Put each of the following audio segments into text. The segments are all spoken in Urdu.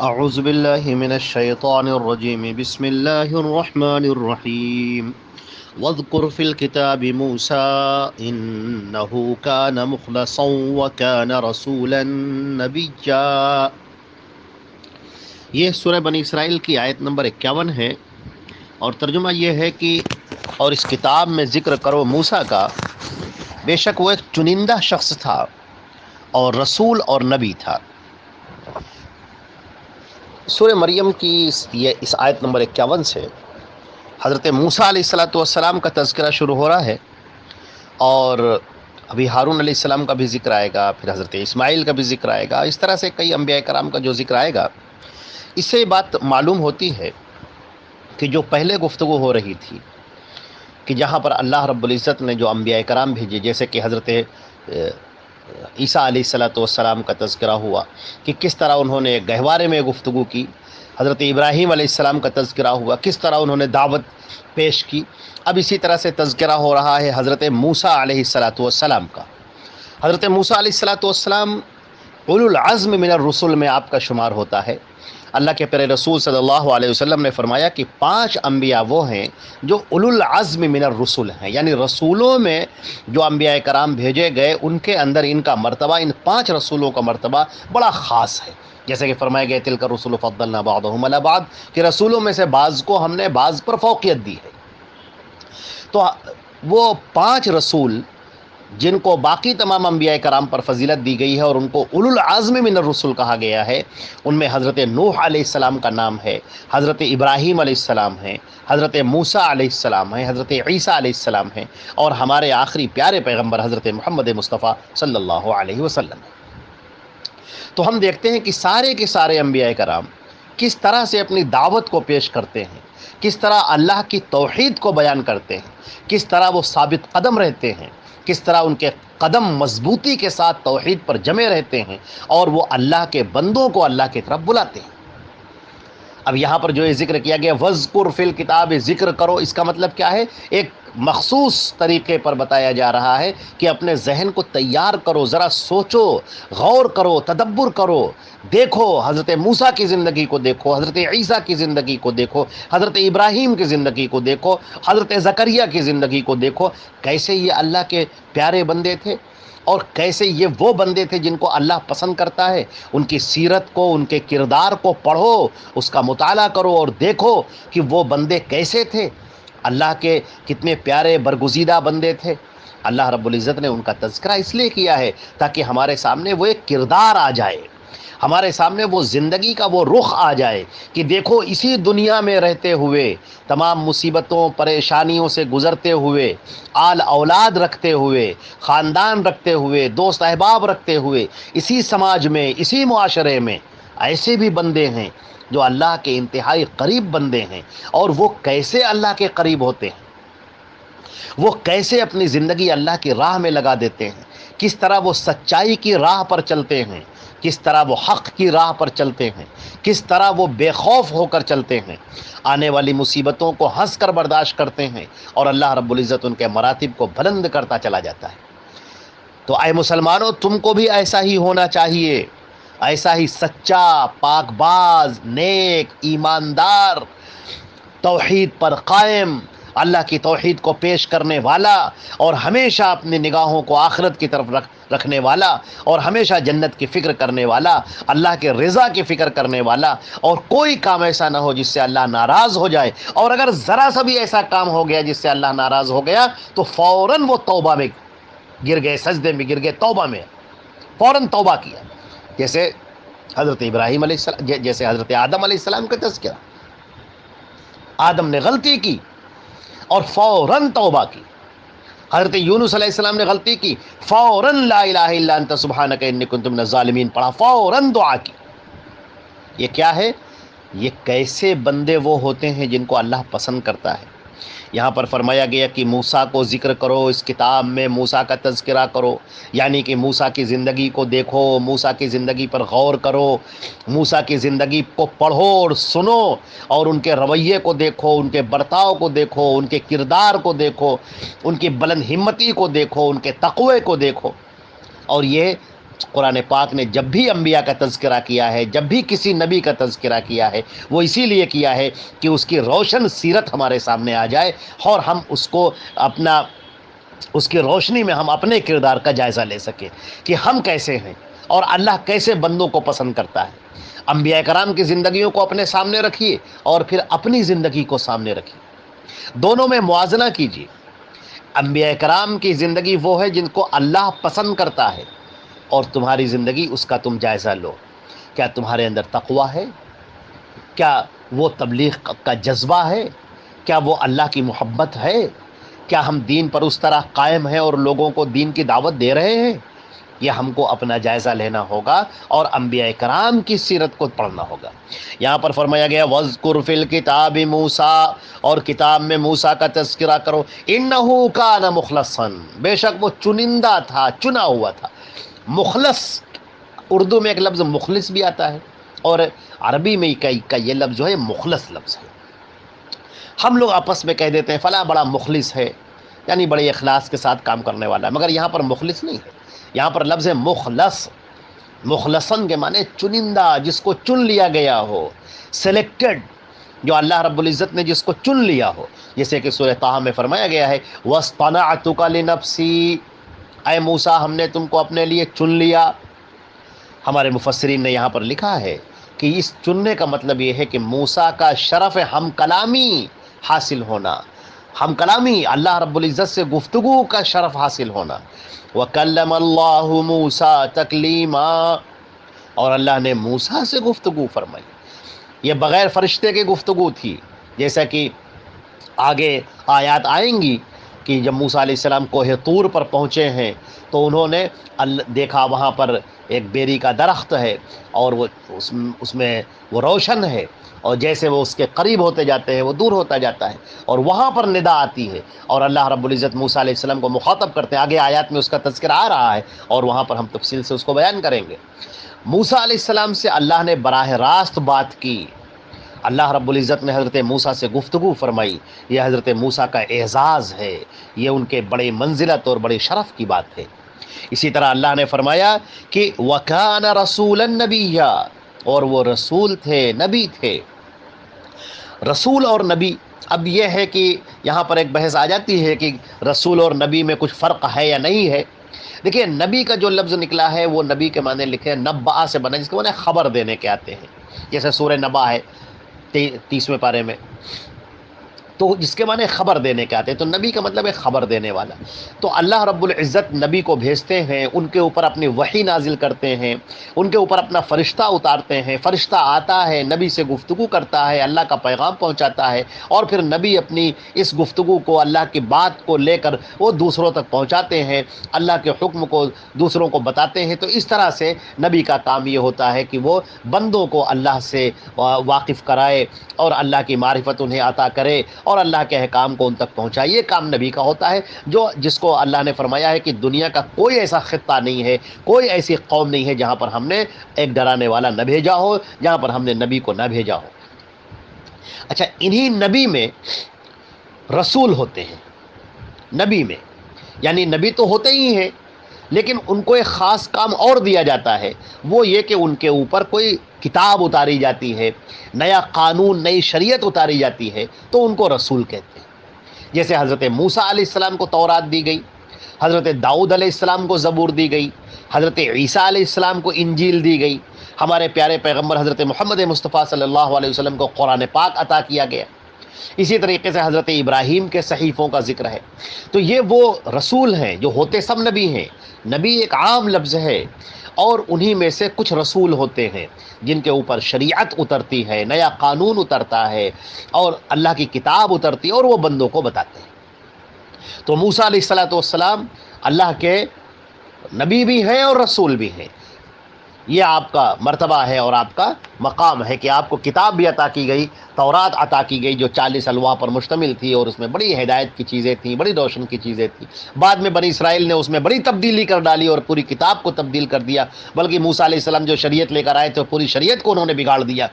اعوذ باللہ من الشیطان الرجیم بسم اللہ الرحمن الرحیم واذکر فی الکتاب موسیٰ انہ کان مخلصا وکان رسولا نبیا۔ یہ سورہ بنی اسرائیل کی آیت نمبر 51 ہے، اور ترجمہ یہ ہے کہ اور اس کتاب میں ذکر کرو موسیٰ کا، بے شک وہ ایک چنندہ شخص تھا اور رسول اور نبی تھا۔ سورہ مریم کی اس آیت نمبر 51 سے حضرت موسیٰ علیہ السلام کا تذکرہ شروع ہو رہا ہے، اور ابھی ہارون علیہ السلام کا بھی ذکر آئے گا، پھر حضرت اسماعیل کا بھی ذکر آئے گا، اس طرح سے کئی انبیاء کرام کا جو ذکر آئے گا۔ اس سے یہ بات معلوم ہوتی ہے کہ جو پہلے گفتگو ہو رہی تھی کہ جہاں پر اللہ رب العزت نے جو انبیاء کرام بھیجے، جیسے کہ حضرت عیسیٰ علیہ السلام کا تذکرہ ہوا کہ کس طرح انہوں نے گہوارے میں گفتگو کی، حضرت ابراہیم علیہ السلام کا تذکرہ ہوا کس طرح انہوں نے دعوت پیش کی۔ اب اسی طرح سے تذکرہ ہو رہا ہے حضرت موسیٰ علیہ السلام کا۔ حضرت موسیٰ علیہ السلام اولو العزم من الرسل میں آپ کا شمار ہوتا ہے۔ اللہ کے پیارے رسول صلی اللہ علیہ وسلم نے فرمایا کہ 5 انبیاء وہ ہیں جو اولو العزم من الرسل ہیں، یعنی رسولوں میں جو انبیاء کرام بھیجے گئے ان کے اندر ان کا مرتبہ، ان 5 رسولوں کا مرتبہ بڑا خاص ہے۔ جیسے کہ فرمایا گیا تلک الرسل فضلنا بعضهم علی بعض، کہ رسولوں میں سے بعض کو ہم نے بعض پر فوقیت دی ہے۔ تو وہ 5 رسول جن کو باقی تمام انبیاء کرام پر فضیلت دی گئی ہے اور ان کو اولو العزم من الرسل کہا گیا ہے، ان میں حضرت نوح علیہ السلام کا نام ہے، حضرت ابراہیم علیہ السلام ہیں، حضرت موسیٰ علیہ السلام ہیں، حضرت عیسیٰ علیہ السلام ہیں، اور ہمارے آخری پیارے پیغمبر حضرت محمد مصطفیٰ صلی اللہ علیہ وسلم۔ تو ہم دیکھتے ہیں کہ سارے کے سارے انبیاء کرام کس طرح سے اپنی دعوت کو پیش کرتے ہیں، کس طرح اللہ کی توحید کو بیان کرتے ہیں، کس طرح وہ ثابت قدم رہتے ہیں، کس طرح ان کے قدم مضبوطی کے ساتھ توحید پر جمے رہتے ہیں، اور وہ اللہ کے بندوں کو اللہ کی طرف بلاتے ہیں۔ اب یہاں پر جو یہ ذکر کیا گیا وَذْكُرْ فِي الْكِتَابِ، ذکر کرو، اس کا مطلب کیا ہے؟ ایک مخصوص طریقے پر بتایا جا رہا ہے کہ اپنے ذہن کو تیار کرو، ذرا سوچو، غور کرو، تدبر کرو، دیکھو حضرت موسیٰ کی زندگی کو دیکھو، حضرت عیسیٰ کی زندگی کو دیکھو، حضرت ابراہیم کی زندگی کو دیکھو، حضرت زکریا کی زندگی کو دیکھو، کیسے یہ اللہ کے پیارے بندے تھے اور کیسے یہ وہ بندے تھے جن کو اللہ پسند کرتا ہے۔ ان کی سیرت کو، ان کے کردار کو پڑھو، اس کا مطالعہ کرو اور دیکھو کہ وہ بندے کیسے تھے، اللہ کے کتنے پیارے برگزیدہ بندے تھے۔ اللہ رب العزت نے ان کا تذکرہ اس لیے کیا ہے تاکہ ہمارے سامنے وہ ایک کردار آ جائے، ہمارے سامنے وہ زندگی کا وہ رخ آ جائے کہ دیکھو اسی دنیا میں رہتے ہوئے، تمام مصیبتوں پریشانیوں سے گزرتے ہوئے، آل اولاد رکھتے ہوئے، خاندان رکھتے ہوئے، دوست احباب رکھتے ہوئے، اسی سماج میں، اسی معاشرے میں ایسے بھی بندے ہیں جو اللہ کے انتہائی قریب بندے ہیں، اور وہ کیسے اللہ کے قریب ہوتے ہیں، وہ کیسے اپنی زندگی اللہ کی راہ میں لگا دیتے ہیں، کس طرح وہ سچائی کی راہ پر چلتے ہیں، کس طرح وہ حق کی راہ پر چلتے ہیں، کس طرح وہ بے خوف ہو کر چلتے ہیں، آنے والی مصیبتوں کو ہنس کر برداشت کرتے ہیں، اور اللہ رب العزت ان کے مراتب کو بلند کرتا چلا جاتا ہے۔ تو اے مسلمانوں، تم کو بھی ایسا ہی ہونا چاہیے، ایسا ہی سچا، پاک باز، نیک، ایماندار، توحید پر قائم، اللہ کی توحید کو پیش کرنے والا، اور ہمیشہ اپنی نگاہوں کو آخرت کی طرف رکھنے والا، اور ہمیشہ جنت کی فکر کرنے والا، اللہ کے رضا کی فکر کرنے والا، اور کوئی کام ایسا نہ ہو جس سے اللہ ناراض ہو جائے، اور اگر ذرا سا بھی ایسا کام ہو گیا جس سے اللہ ناراض ہو گیا تو فوراً وہ توبہ میں گر گئے، سجدے میں گر گئے، توبہ میں فوراً توبہ کیا، جیسے حضرت ابراہیم علیہ السلام، جیسے حضرت آدم علیہ السلام کا تذکرہ، آدم نے غلطی کی اور فوراً توبہ کی، حضرت یونس علیہ السلام نے غلطی کی، فوراً لا الہ الا انت سبحانک انی کنت من الظالمین پڑھا، فوراً دعا کی۔ یہ کیا ہے؟ یہ کیسے بندے وہ ہوتے ہیں جن کو اللہ پسند کرتا ہے۔ یہاں پر فرمایا گیا کہ موسیٰ کو ذکر کرو، اس کتاب میں موسیٰ کا تذکرہ کرو، یعنی کہ موسیٰ کی زندگی کو دیکھو، موسیٰ کی زندگی پر غور کرو، موسیٰ کی زندگی کو پڑھو اور سنو، اور ان کے رویے کو دیکھو، ان کے برتاؤ کو دیکھو، ان کے کردار کو دیکھو، ان کی بلند ہمتی کو دیکھو، ان کے تقوی کو دیکھو، اور یہ قرآن پاک نے جب بھی انبیاء کا تذکرہ کیا ہے، جب بھی کسی نبی کا تذکرہ کیا ہے، وہ اسی لیے کیا ہے کہ اس کی روشن سیرت ہمارے سامنے آ جائے اور ہم اس کی روشنی میں ہم اپنے کردار کا جائزہ لے سکیں کہ ہم کیسے ہیں اور اللہ کیسے بندوں کو پسند کرتا ہے۔ انبیاء کرام کی زندگیوں کو اپنے سامنے رکھیے اور پھر اپنی زندگی کو سامنے رکھیے، دونوں میں موازنہ کیجیے۔ انبیاء کرام کی زندگی وہ ہے جن کو اللہ پسند کرتا ہے، اور تمہاری زندگی اس کا تم جائزہ لو۔ کیا تمہارے اندر تقویٰ ہے؟ کیا وہ تبلیغ کا جذبہ ہے؟ کیا وہ اللہ کی محبت ہے؟ کیا ہم دین پر اس طرح قائم ہیں اور لوگوں کو دین کی دعوت دے رہے ہیں؟ یہ ہم کو اپنا جائزہ لینا ہوگا اور انبیاء کرام کی سیرت کو پڑھنا ہوگا۔ یہاں پر فرمایا گیا وَاذْكُرْ فِي الْكِتَابِ موسیٰ، اور کتاب میں موسیٰ کا تذکرہ کرو، اِنَّهُ كَانَ مُخْلَصًا، بے شک وہ چنندہ تھا، چنا ہوا تھا۔ مخلص، اردو میں ایک لفظ مخلص بھی آتا ہے اور عربی میں کا یہ لفظ جو ہے مخلص لفظ ہے۔ ہم لوگ آپس میں کہہ دیتے ہیں فلاں بڑا مخلص ہے، یعنی بڑے اخلاص کے ساتھ کام کرنے والا ہے، مگر یہاں پر مخلص نہیں ہے، یہاں پر لفظ ہے مخلص۔ مخلصن کے معنی چنندہ، جس کو چن لیا گیا ہو، سلیکٹڈ، جو اللہ رب العزت نے جس کو چن لیا ہو، جیسے کہ سورہ طٰہٰ میں فرمایا گیا ہے وَاصْطَنَعْتُكَ لِنَفْسِي، اے موسیٰ ہم نے تم کو اپنے لیے چن لیا۔ ہمارے مفسرین نے یہاں پر لکھا ہے کہ اس چننے کا مطلب یہ ہے کہ موسیٰ کا شرف ہم کلامی حاصل ہونا، ہم کلامی، اللہ رب العزت سے گفتگو کا شرف حاصل ہونا۔ وَكَلَّمَ اللَّهُ مُوسَىٰ تَكْلِيمًا، اور اللہ نے موسیٰ سے گفتگو فرمائی۔ یہ بغیر فرشتے کے گفتگو تھی، جیسا کہ آگے آیات آئیں گی کہ جب موسیٰ علیہ السلام کوہ طور پر پہنچے ہیں تو انہوں نے دیکھا وہاں پر ایک بیری کا درخت ہے اور وہ اس میں وہ روشن ہے، اور جیسے وہ اس کے قریب ہوتے جاتے ہیں وہ دور ہوتا جاتا ہے، اور وہاں پر ندا آتی ہے اور اللہ رب العزت موسیٰ علیہ السلام کو مخاطب کرتے ہیں۔ آگے آیات میں اس کا تذکرہ آ رہا ہے اور وہاں پر ہم تفصیل سے اس کو بیان کریں گے۔ موسیٰ علیہ السلام سے اللہ نے براہ راست بات کی، اللہ رب العزت نے حضرت موسیٰ سے گفتگو فرمائی۔ یہ حضرت موسیٰ کا اعزاز ہے، یہ ان کے بڑے منزلت اور بڑے شرف کی بات ہے۔ اسی طرح اللہ نے فرمایا کہ وَكَانَ رَسُولًا نَبِيًّا، اور وہ رسول تھے، نبی تھے۔ رسول اور نبی، اب یہ ہے کہ یہاں پر ایک بحث آ جاتی ہے کہ رسول اور نبی میں کچھ فرق ہے یا نہیں ہے۔ دیکھیے نبی کا جو لفظ نکلا ہے وہ نبی کے معنی لکھے نبأ سے بنا، جس کے معنی خبر دینے کے آتے ہیں، جیسے سورہ نبأ ہے 30ویں پارے میں، تو جس کے معنی خبر دینے کے آتے ہیں، تو نبی کا مطلب ہے خبر دینے والا۔ تو اللہ رب العزت نبی کو بھیجتے ہیں، ان کے اوپر اپنی وحی نازل کرتے ہیں، ان کے اوپر اپنا فرشتہ اتارتے ہیں، فرشتہ آتا ہے نبی سے گفتگو کرتا ہے، اللہ کا پیغام پہنچاتا ہے، اور پھر نبی اپنی اس گفتگو کو، اللہ کی بات کو لے کر وہ دوسروں تک پہنچاتے ہیں، اللہ کے حکم کو دوسروں کو بتاتے ہیں۔ تو اس طرح سے نبی کا کام یہ ہوتا ہے کہ وہ بندوں کو اللہ سے واقف کرائے اور اللہ کی معرفت انہیں عطا کرے اور اللہ کے احکام کو ان تک پہنچائے۔ یہ کام نبی کا ہوتا ہے، جس کو اللہ نے فرمایا ہے کہ دنیا کا کوئی ایسا خطہ نہیں ہے، کوئی ایسی قوم نہیں ہے جہاں پر ہم نے ایک ڈرانے والا نہ بھیجا ہو، جہاں پر ہم نے نبی کو نہ بھیجا ہو۔ اچھا، انہی نبی میں رسول ہوتے ہیں، نبی میں، یعنی نبی تو ہوتے ہی ہیں لیکن ان کو ایک خاص کام اور دیا جاتا ہے، وہ یہ کہ ان کے اوپر کوئی کتاب اتاری جاتی ہے، نیا قانون، نئی شریعت اتاری جاتی ہے، تو ان کو رسول کہتے ہیں۔ جیسے حضرت موسیٰ علیہ السلام کو تورات دی گئی، حضرت داؤد علیہ السلام کو زبور دی گئی، حضرت عیسیٰ علیہ السلام کو انجیل دی گئی، ہمارے پیارے پیغمبر حضرت محمد مصطفیٰ صلی اللہ علیہ وسلم کو قرآن پاک عطا کیا گیا۔ اسی طریقے سے حضرت ابراہیم کے صحیفوں کا ذکر ہے۔ تو یہ وہ رسول ہیں جو ہوتے سب نبی ہیں۔ نبی ایک عام لفظ ہے اور انہی میں سے کچھ رسول ہوتے ہیں جن کے اوپر شریعت اترتی ہے، نیا قانون اترتا ہے اور اللہ کی کتاب اترتی ہے اور وہ بندوں کو بتاتے ہیں۔ تو موسیٰ علیہ السلام اللہ کے نبی بھی ہیں اور رسول بھی ہیں۔ یہ آپ کا مرتبہ ہے اور آپ کا مقام ہے کہ آپ کو کتاب بھی عطا کی گئی، تورات عطا کی گئی جو 40 الواح پر مشتمل تھی، اور اس میں بڑی ہدایت کی چیزیں تھیں، بڑی روشن کی چیزیں تھیں۔ بعد میں بنی اسرائیل نے اس میں بڑی تبدیلی کر ڈالی اور پوری کتاب کو تبدیل کر دیا، بلکہ موسیٰ علیہ السلام جو شریعت لے کر آئے تھے پوری شریعت کو انہوں نے بگاڑ دیا۔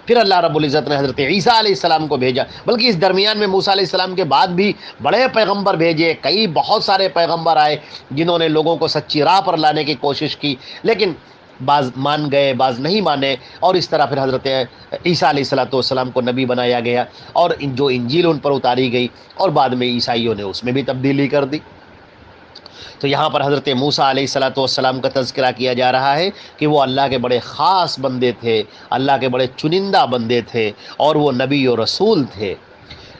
پھر اللہ رب العزت نے حضرت عیسیٰ علیہ السلام کو بھیجا، بلکہ اس درمیان میں موسیٰ علیہ السلام کے بعد بھی بڑے پیغمبر بھیجے، کئی بہت سارے پیغمبر آئے جنہوں نے لوگوں کو سچی راہ پر لانے کی کوشش کی، لیکن بعض مان گئے، بعض نہیں مانے، اور اس طرح پھر حضرت عیسیٰ علیہ السلام کو نبی بنایا گیا، اور جو انجیل ان پر اتاری گئی، اور بعد میں عیسائیوں نے اس میں بھی تبدیلی کر دی۔ تو یہاں پر حضرت موسیٰ علیہ السلام کا تذکرہ کیا جا رہا ہے کہ وہ اللہ کے بڑے خاص بندے تھے، اللہ کے بڑے چنندہ بندے تھے، اور وہ نبی و رسول تھے۔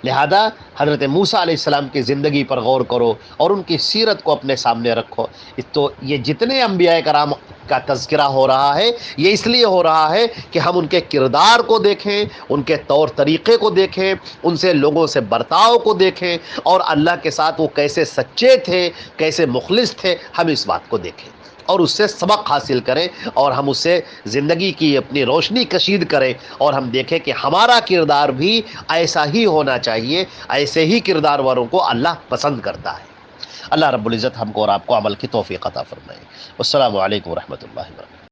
لہذا حضرت موسیٰ علیہ السلام کی زندگی پر غور کرو اور ان کی سیرت کو اپنے سامنے رکھو۔ تو یہ جتنے انبیاء کرام کا تذکرہ ہو رہا ہے، یہ اس لیے ہو رہا ہے کہ ہم ان کے کردار کو دیکھیں، ان کے طور طریقے کو دیکھیں، ان سے لوگوں سے برتاؤ کو دیکھیں، اور اللہ کے ساتھ وہ کیسے سچے تھے، کیسے مخلص تھے، ہم اس بات کو دیکھیں اور اس سے سبق حاصل کریں، اور ہم اس سے زندگی کی اپنی روشنی کشید کریں، اور ہم دیکھیں کہ ہمارا کردار بھی ایسا ہی ہونا چاہیے، ایسے ہی کردار والوں کو اللہ پسند کرتا ہے۔ اللہ رب العزت ہم کو اور آپ کو عمل کی توفیق عطا فرمائے۔ السلام علیکم ورحمۃ اللہ وبرکاتہ۔